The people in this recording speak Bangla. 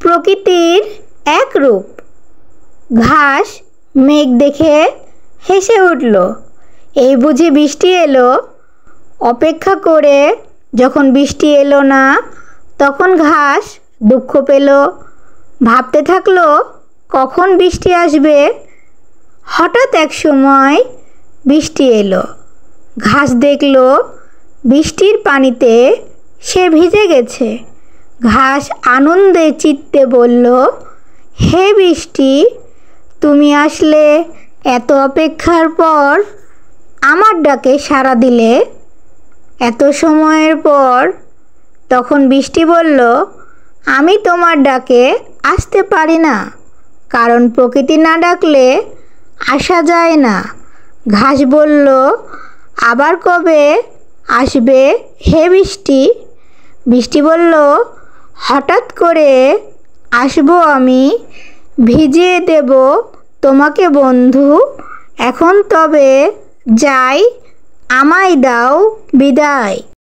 প্রকৃতির এক রূপ। ঘাস মেঘ দেখে হেসে উঠল। এই বুঝি বৃষ্টি এলো। অপেক্ষা করে যখন বৃষ্টি এলো না, তখন ঘাস দুঃখ পেল। ভাবতে থাকলো কখন বৃষ্টি আসবে। হঠাৎ এক সময় বৃষ্টি এলো। ঘাস দেখলো বৃষ্টির পানিতে সে ভিজে গেছে। ঘাস আনন্দে চিত্তে বলল, হে বৃষ্টি, তুমি আসলে এত অপেক্ষার পর আমার ডাকে সাড়া দিলে। এত সময়ের পর। তখন বৃষ্টি বলল, আমি তোমার ডাকে আসতে পারি না, কারণ প্রকৃতি না ডাকলে আসা যায় না। ঘাস বলল, আবার কবে আসবে হে বৃষ্টি? বৃষ্টি বলল, হঠাৎ করে আসবো আমি, ভিজিয়ে দেব তোমাকে বন্ধু। এখন তবে যাই, আমায় দাও বিদায়।